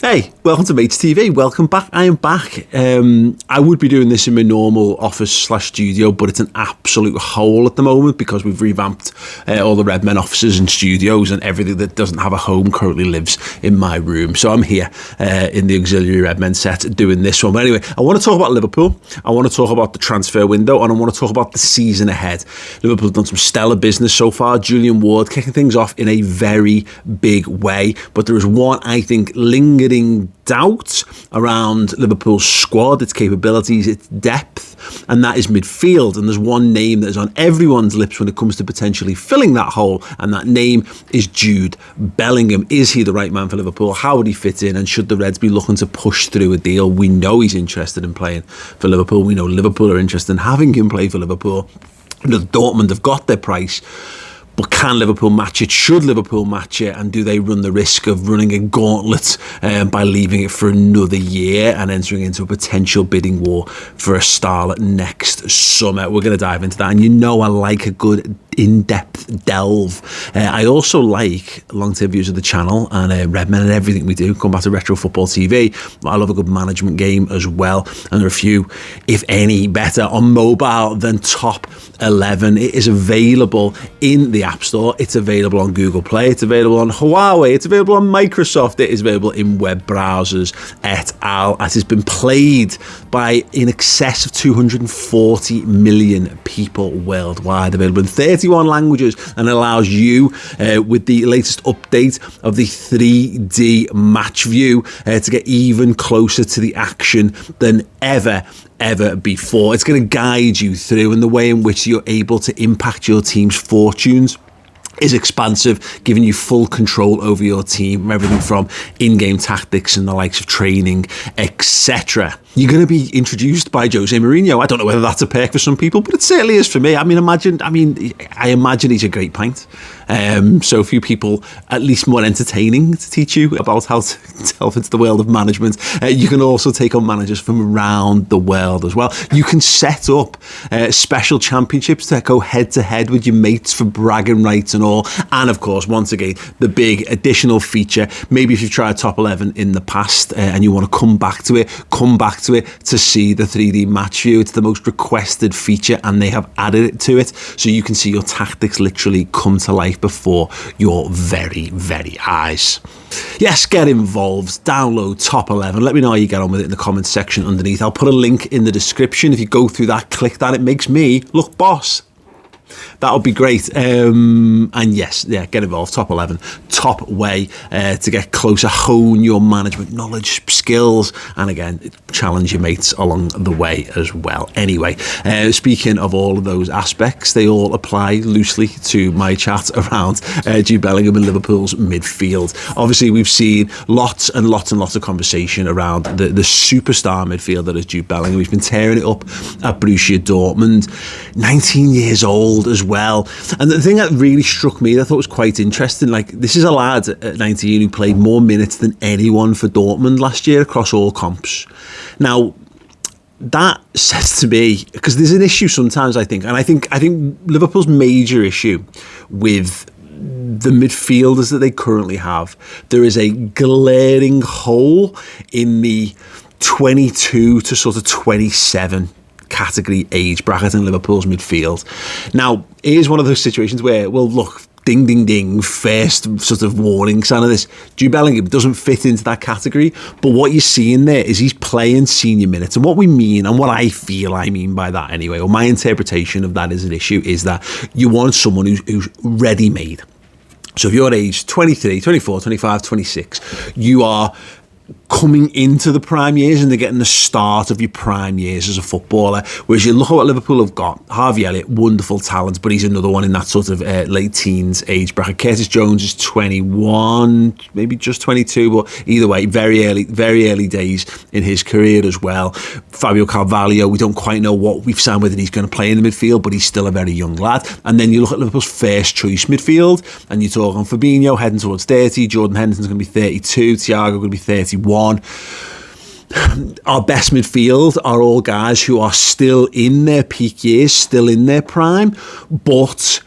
Hey, welcome to Mates TV. Welcome back. I am back. I would be doing this in my normal office/studio, but it's an absolute hole at the moment because we've revamped all the Redmen offices and studios, and everything that doesn't have a home currently lives in my room. So I'm here in the auxiliary Redmen set doing this one. But anyway, I want to talk about Liverpool. I want to talk about the transfer window, and I want to talk about the season ahead. Liverpool have done some stellar business so far. Julian Ward kicking things off in a very big way. But there is one, I think, lingering doubt around Liverpool's squad, its capabilities, its depth, and that is midfield. And there's one name that is on everyone's lips when it comes to potentially filling that hole, and that name is Jude Bellingham. Is he the right man for Liverpool? How would he fit in? And should the Reds be looking to push through a deal? We know he's interested in playing for Liverpool. We know Liverpool are interested in having him play for Liverpool. Dortmund have got their price. But can Liverpool match it? Should Liverpool match it? And do they run the risk of running a gauntlet by leaving it for another year and entering into a potential bidding war for a starlet next summer? We're going to dive into that. And you know I like a good in-depth delve. I also like long-term views of the channel and Redmen and everything we do. Come back to Retro Football TV. I love a good management game as well. And there are a few, if any, better on mobile than Top 11. It is available in the App Store. It's available on Google Play. It's available on Huawei. It's available on Microsoft. It is available in web browsers et al. It has been played by in excess of 240 million people worldwide. Available in 31 languages, and allows you, with the latest update of the 3D match view, to get even closer to the action than ever before. It's going to guide you through, and the way in which you're able to impact your team's fortunes is expansive, giving you full control over your team, everything from in-game tactics and the likes of training, etc. You're going to be introduced by Jose Mourinho. I don't know whether that's a perk for some people, but it certainly is for me. I imagine he's a great pint. So few people, at least more entertaining to teach you about how to delve into the world of management. You can also take on managers from around the world as well. You can set up special championships to go head to head with your mates for bragging rights and all. And of course, once again, the big additional feature, maybe if you've tried Top 11 in the past and you want to come back to it to see the 3D match view. It's the most requested feature, and they have added it to it, so you can see your tactics literally come to life before your very, very eyes. Yes, get involved. Download Top 11. Let me know how you get on with it in the comments section underneath. I'll put a link in the description. If you go through that, click that. It makes me look boss. That would be great. And yes, get involved. Top 11, top way to get closer, hone your management knowledge, skills, and again, challenge your mates along the way as well. Anyway, speaking of all of those aspects, they all apply loosely to my chat around Jude Bellingham and Liverpool's midfield. Obviously, we've seen lots and lots of conversation around the superstar midfield that is Jude Bellingham. We've been tearing it up at Borussia Dortmund, 19 years old as well. And the thing that really struck me, that I thought was quite interesting, like, this is a lad at 19 who played more minutes than anyone for Dortmund last year across all comps. Now, that says to me, because there's an issue sometimes, I think Liverpool's major issue with the midfielders that they currently have, there is a glaring hole in the 22 to sort of 27 category age bracket in Liverpool's midfield. Now, it is one of those situations where, well, look, ding, ding, ding, first sort of warning sign of this. Jude Bellingham doesn't fit into that category, but what you're seeing there is he's playing senior minutes. And what we mean, and what I mean by that anyway, or my interpretation of that as an issue, is that you want someone who's ready-made. So if you're age 23, 24, 25, 26, you are coming into the prime years and they're getting the start of your prime years as a footballer. Whereas you look at what Liverpool have got, Harvey Elliott, wonderful talent, but he's another one in that sort of late teens age bracket. Curtis Jones is 21, maybe just 22, but either way, very early days in his career as well. Fabio Carvalho, we don't quite know what we've signed with and he's going to play in the midfield, but he's still a very young lad. And then you look at Liverpool's first choice midfield and you're talking Fabinho heading towards 30, Jordan Henderson's going to be 32, Thiago going to be 31. Our best midfield are all guys who are still in their peak years, still in their prime, but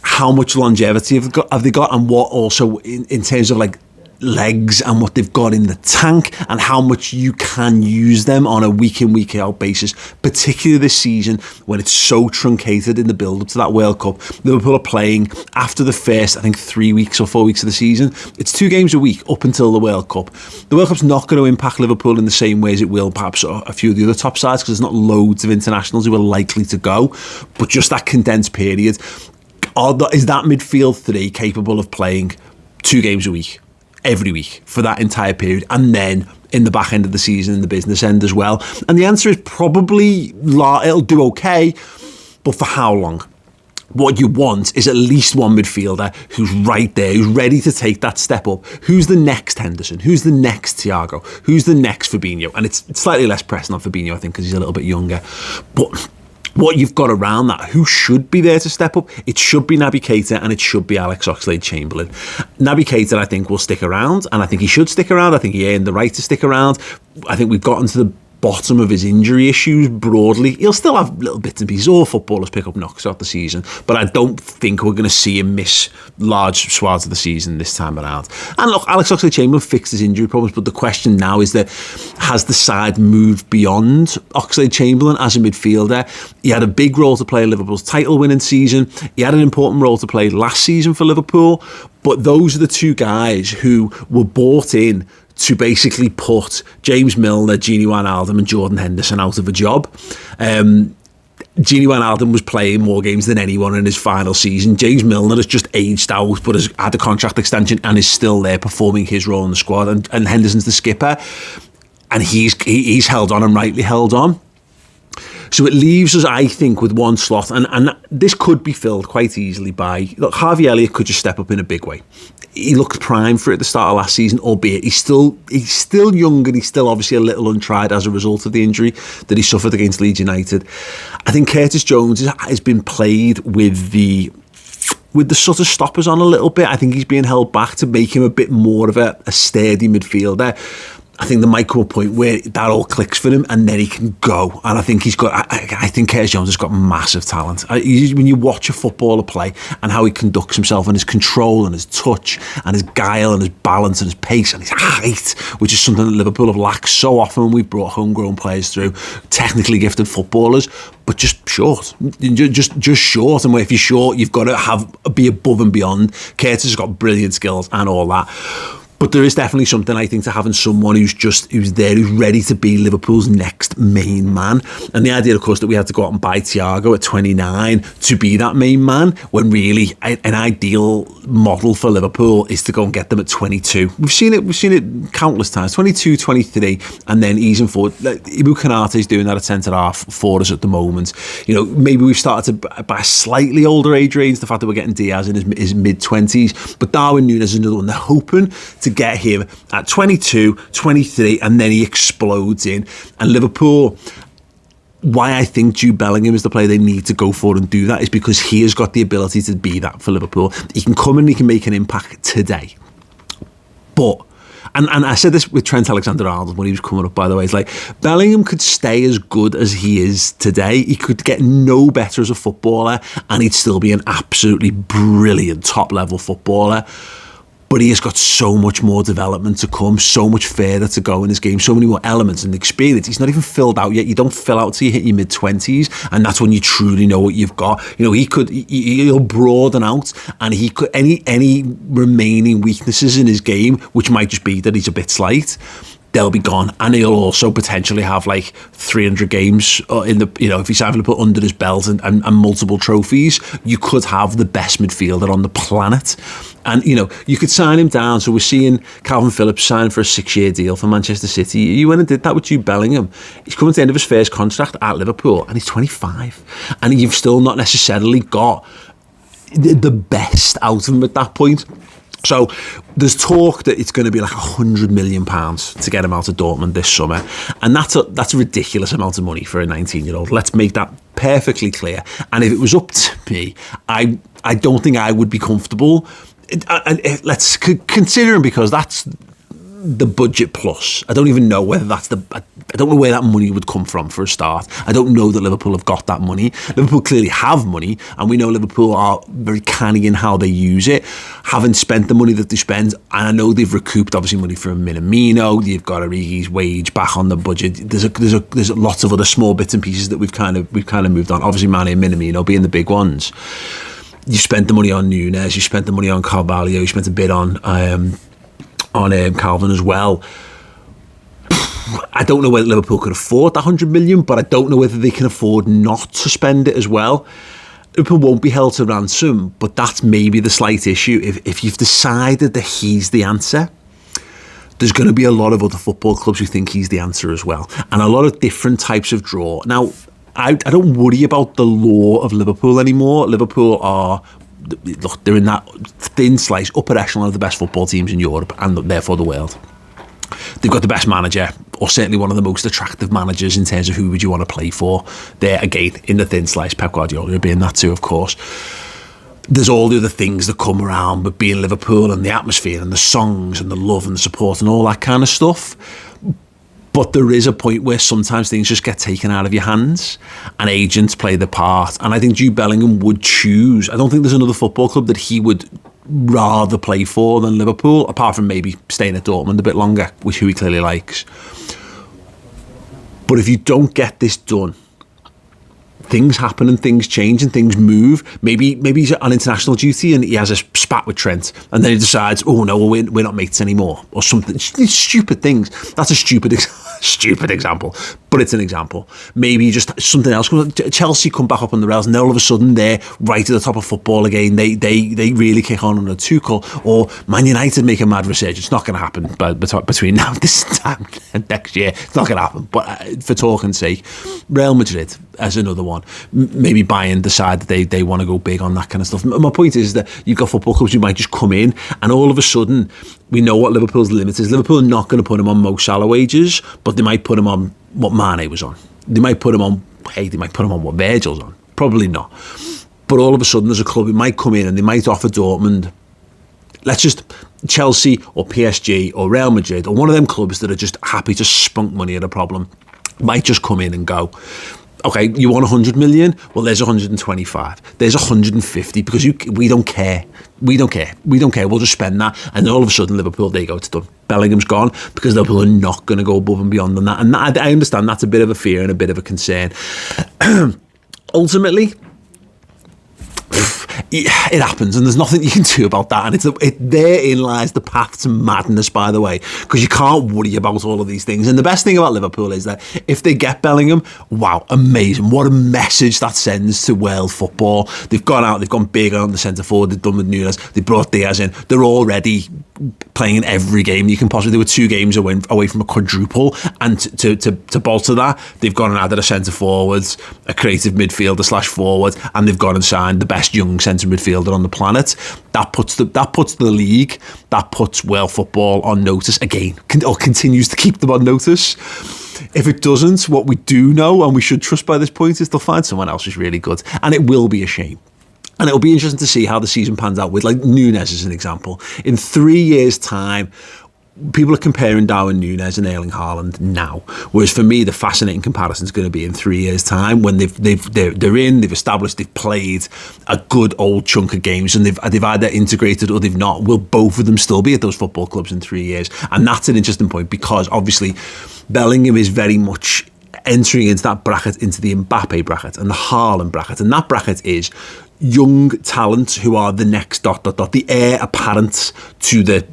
how much longevity have they got, and what also in terms of like legs and what they've got in the tank and how much you can use them on a week in, week out basis, particularly this season when it's so truncated in the build-up to that World Cup. Liverpool are playing after the first, I think, 3 weeks or 4 weeks of the season. It's 2 games a week up until the World Cup. The World Cup's not going to impact Liverpool in the same way as it will perhaps a few of the other top sides, because there's not loads of internationals who are likely to go, but just that condensed period. Is that midfield 3 capable of playing 2 games a week, every week, for that entire period, and then in the back end of the season, in the business end as well? And the answer is probably it'll do okay, but for how long? What you want is at least one midfielder who's right there, who's ready to take that step up. Who's the next Henderson? Who's the next Thiago? Who's the next Fabinho? And it's slightly less pressing on Fabinho, I think, because he's a little bit younger. But what you've got around that, who should be there to step up? It should be Naby Keita and it should be Alex Oxlade-Chamberlain. Naby Keita, I think, will stick around, and I think he should stick around. I think he earned the right to stick around. I think we've gotten to the bottom of his injury issues broadly. He'll still have little bits and pieces. All footballers pick up knocks throughout the season, but I don't think we're going to see him miss large swaths of the season this time around. And look, Alex Oxlade-Chamberlain fixed his injury problems, but the question now is that, has the side moved beyond Oxlade-Chamberlain as a midfielder? He had a big role to play in Liverpool's title-winning season. He had an important role to play last season for Liverpool, but those are the 2 guys who were bought in to basically put James Milner, Gini Wijnaldum and Jordan Henderson out of a job. Gini Wijnaldum was playing more games than anyone in his final season. James Milner has just aged out but has had a contract extension and is still there performing his role in the squad. And Henderson's the skipper, and he's held on, and rightly held on. So it leaves us, I think, with one slot, and this could be filled quite easily by... Look, Harvey Elliott could just step up in a big way. He looked prime for it at the start of last season, albeit he's still young and he's still obviously a little untried as a result of the injury that he suffered against Leeds United. I think Curtis Jones has been played with the sort of stoppers on a little bit. I think he's being held back to make him a bit more of a sturdy midfielder. I think there might come a point where that all clicks for him and then he can go. And I think I think Curtis Jones has got massive talent. When you watch a footballer play and how he conducts himself, and his control and his touch and his guile and his balance and his pace and his height, which is something that Liverpool have lacked so often when we've brought homegrown players through, technically gifted footballers, but just short. Just short. And if you're short, you've got to be above and beyond. Curtis has got brilliant skills and all that. But there is definitely something, I think, to having someone who's there, who's ready to be Liverpool's next main man. And the idea, of course, that we had to go out and buy Thiago at 29 to be that main man, when really an ideal model for Liverpool is to go and get them at 22. We've seen it countless times, 22, 23, and then easing forward. Ibu Konate's doing that at centre-half for us at the moment. You know, maybe we've started to buy a slightly older age range, the fact that we're getting Diaz in his mid-20s, but Darwin Núñez is another one. They're hoping to get him at 22, 23, and then he explodes in. And Liverpool, why I think Jude Bellingham is the player they need to go for and do that is because he has got the ability to be that for Liverpool. He can come and he can make an impact today. But, and I said this with Trent Alexander-Arnold when he was coming up, by the way, it's like Bellingham could stay as good as he is today. He could get no better as a footballer and he'd still be an absolutely brilliant top-level footballer. But he has got so much more development to come, so much further to go in his game, so many more elements and experience. He's not even filled out yet. You don't fill out till you hit your mid-20s, and that's when you truly know what you've got. You know, he'll broaden out, and he could any remaining weaknesses in his game, which might just be that he's a bit slight, they'll be gone, and he'll also potentially have like 300 games in the, you know, if he's having to put under his belt and multiple trophies, you could have the best midfielder on the planet. And, you know, you could sign him down. So we're seeing Calvin Phillips sign for a 6-year deal for Manchester City. You went and did that with Jude Bellingham. He's coming to the end of his first contract at Liverpool and he's 25. And you've still not necessarily got the best out of him at that point. So there's talk that it's going to be like £100 million to get him out of Dortmund this summer. And that's a ridiculous amount of money for a 19-year-old. Let's make that perfectly clear. And if it was up to me, I don't think I would be comfortable. Let's consider him, because that's the budget plus. I don't even know whether that's I don't know where that money would come from for a start. I don't know that Liverpool have got that money. Liverpool clearly have money, and we know Liverpool are very canny in how they use it. Haven't spent the money that they spend, and I know they've recouped obviously money from Minamino. You've got Origi's wage back on the budget. There's lots of other small bits and pieces that we've kind of moved on. Obviously, Mane and Minamino being the big ones. You spent the money on Nunes. You spent the money on Carvalho. You spent a bit on Calvin as well. I don't know whether Liverpool could afford that 100 million, but I don't know whether they can afford not to spend it as well. Liverpool won't be held to ransom, but that's maybe the slight issue. If you've decided that he's the answer, there's going to be a lot of other football clubs who think he's the answer as well, and a lot of different types of draw. Now, I don't worry about the law of Liverpool anymore. Liverpool are, look, they're in that thin slice, upper echelon of the best football teams in Europe and therefore the world. They've got the best manager, or certainly one of the most attractive managers in terms of who would you want to play for. There, again, in the thin slice, Pep Guardiola being that too, of course. There's all the other things that come around with being Liverpool and the atmosphere and the songs and the love and the support and all that kind of stuff. But there is a point where sometimes things just get taken out of your hands and agents play the part. And I think Jude Bellingham would choose. I don't think there's another football club that he would rather play for than Liverpool, apart from maybe staying at Dortmund a bit longer, which who he clearly likes. But if you don't get this done, things happen and things change and things move. Maybe he's on international duty and he has a spat with Trent, and then he decides, oh no, we're not mates anymore, or something. Stupid things. That's a stupid example, but it's an example. Maybe just something else. Chelsea come back up on the rails, and then all of a sudden they're right at the top of football again. They really kick on under Tuchel, or Man United make a mad resurgence. It's not going to happen between now and this time next year. It's not going to happen. But for talking's sake, Real Madrid as another one. Maybe Bayern decide that they want to go big on that kind of stuff. My point is that you've got football clubs who might just come in, and all of a sudden we know what Liverpool's limit is. Liverpool are not going to put him on Mo Salah wages, but they might put him on what Mane was on. They might put him on what Virgil's on. Probably not. But all of a sudden there's a club who might come in and they might offer Dortmund, let's just Chelsea or PSG or Real Madrid or one of them clubs that are just happy to spunk money at a problem, might just come in and go, okay, you want 100 million? Well, there's 125. There's 150 because we don't care. We don't care. We'll just spend that. And then all of a sudden, Liverpool, they go, it's done. Bellingham's gone because Liverpool are not going to go above and beyond than that. And I understand that's a bit of a fear and a bit of a concern. Ultimately, it happens, and there's nothing you can do about that. And therein lies the path to madness, by the way, because you can't worry about all of these things. And the best thing about Liverpool is that if they get Bellingham, wow, amazing. What a message that sends to world football. They've gone out, they've gone big on the centre forward, they've done with Nunes, they brought Diaz in. They're already playing in every game you can possibly. They were 2 games away from a quadruple, and to bolster that, they've gone and added a centre forward, a creative midfielder / forward, and they've gone and signed the best young centre midfielder on the planet. That puts the league, that puts world football on notice again, or continues to keep them on notice. If it doesn't, what we do know, and we should trust by this point, is they'll find someone else who's really good, and it will be a shame. And it'll be interesting to see how the season pans out with, like, Nunes as an example. In 3 years' time, people are comparing Darwin Nunes and Erling Haaland now, whereas for me, the fascinating comparison is going to be in 3 years' time when they've established, they've played a good old chunk of games, and they've either integrated or they've not. Will both of them still be at those football clubs in 3 years? And that's an interesting point, because obviously Bellingham is very much entering into that bracket, into the Mbappe bracket and the Haaland bracket, and that bracket is young talent who are the next ... the heir apparent to the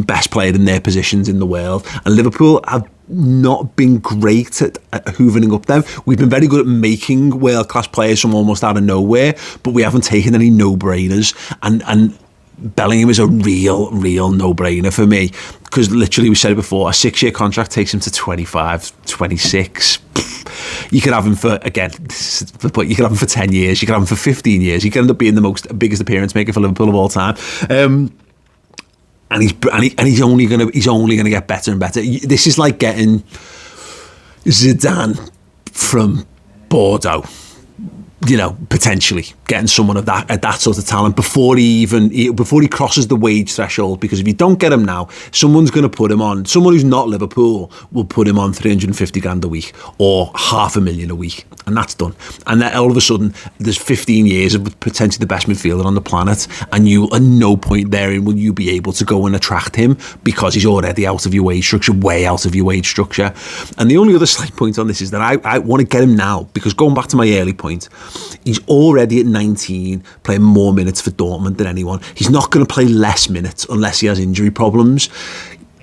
best player in their positions in the world. And Liverpool have not been great at hoovering up them. We've been very good at making world-class players from almost out of nowhere, but we haven't taken any no-brainers, and Bellingham is a real no-brainer for me, because literally, we said it before, a 6-year contract takes him to 25, 26. You could have him for, again, but you could have him for 10 years, you could have him for 15 years. He could end up being the biggest appearance maker for Liverpool of all time. And he's only gonna get better and better. This is like getting Zidane from Bordeaux. you know, potentially getting someone of that sort of talent before he crosses the wage threshold. Because if you don't get him now, someone's going to put him on. Someone who's not Liverpool will put him on 350 grand a week or $500,000 a week, and that's done. And then all of a sudden, there's 15 years of potentially the best midfielder on the planet, and you, at no point therein will you be able to go and attract him because he's already out of your wage structure, way out of your wage structure. And the only other slight point on this is that I want to get him now, because going back to my early point, he's already at 19 playing more minutes for Dortmund than anyone. He's not going to play less minutes unless he has injury problems.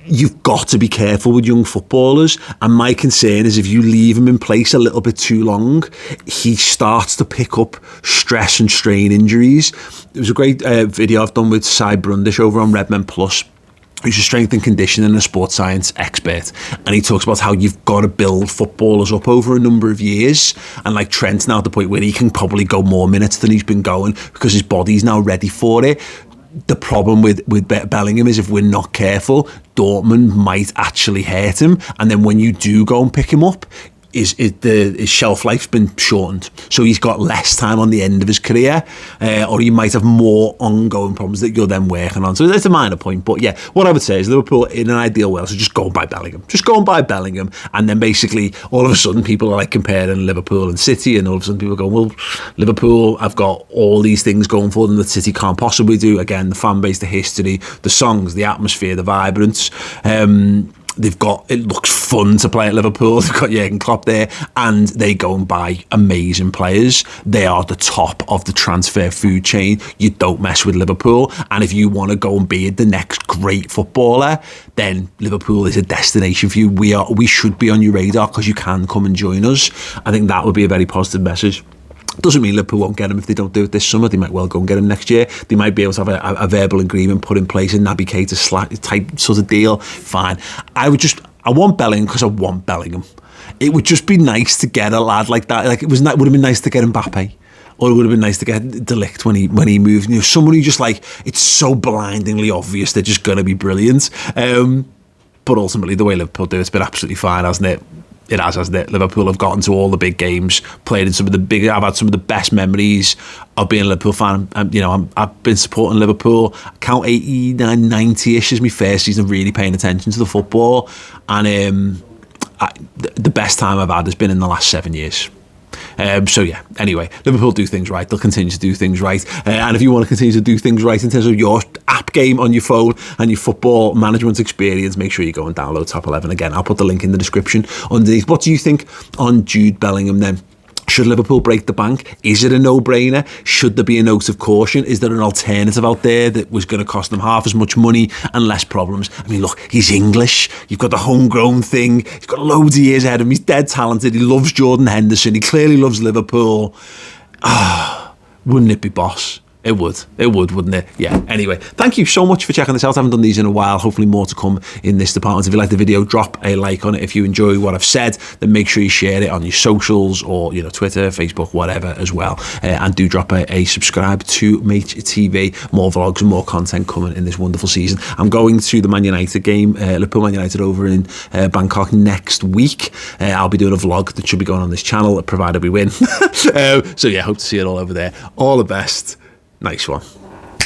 You've got to be careful with young footballers, and my concern is if you leave him in place a little bit too long, he starts to pick up stress and strain injuries. There was a great video I've done with Cy Brundish over on Redmen Plus, who's a strength and conditioning and a sports science expert, and he talks about how you've got to build footballers up over a number of years, and like Trent's now at the point where he can probably go more minutes than he's been going because his body's now ready for it. The problem with Bellingham is if we're not careful, Dortmund might actually hurt him, and then when you do go and pick him up, his shelf life's been shortened, so he's got less time on the end of his career, or he might have more ongoing problems that you're then working on. So it's a minor point, but yeah, what I would say is Liverpool in an ideal world, so just go and buy Bellingham, and then basically all of a sudden people are like comparing Liverpool and City, and all of a sudden people go, well, Liverpool have got all these things going for them that City can't possibly do. Again, the fan base, the history, the songs, the atmosphere, the vibrance. It looks fun to play at Liverpool. They've got Jurgen Klopp there, and they go and buy amazing players. They are the top of the transfer food chain. You don't mess with Liverpool. And if you want to go and be the next great footballer, then Liverpool is a destination for you. We should be on your radar because you can come and join us. I think that would be a very positive message. Doesn't mean Liverpool won't get him if they don't do it this summer. They might well go and get him next year. They might be able to have a verbal agreement put in place, a Naby Keita type sort of deal. Fine. I want Bellingham because I want Bellingham. It would just be nice to get a lad like that. Like, would have been nice to get Mbappe, or it would have been nice to get De Ligt when he moved. You know, someone who just like, it's so blindingly obvious they're just going to be brilliant. But ultimately, the way Liverpool do it's been absolutely fine, hasn't it? It has, hasn't it? Liverpool have gotten to all the big games, played in some of the big. I've had some of the best memories of being a Liverpool fan. I've been supporting Liverpool. I count 89, 90-ish as my first season of really paying attention to the football, and the best time I've had has been in the last 7 years. So yeah, anyway, Liverpool do things right. They'll continue to do things right. And if you want to continue to do things right in terms of your app game on your phone and your football management experience, make sure you go and download Top 11. Again, I'll put the link in the description underneath. What do you think on Jude Bellingham then? Should Liverpool break the bank? Is it a no-brainer? Should there be a note of caution? Is there an alternative out there that was going to cost them half as much money and less problems? I mean, look, he's English. You've got the homegrown thing. He's got loads of years ahead of him. He's dead talented. He loves Jordan Henderson. He clearly loves Liverpool. Wouldn't it be boss? It would, wouldn't it? Yeah. Anyway, thank you so much for checking this out. I haven't done these in a while. Hopefully more to come in this department. If you like the video, drop a like on it. If you enjoy what I've said, then make sure you share it on your socials or, Twitter, Facebook, whatever as well. And do drop a subscribe to Maych TV. More vlogs and more content coming in this wonderful season. I'm going to the Man United game, Liverpool Man United over in Bangkok next week. I'll be doing a vlog that should be going on this channel, provided we win. So yeah, hope to see it all over there. All the best. Nice one.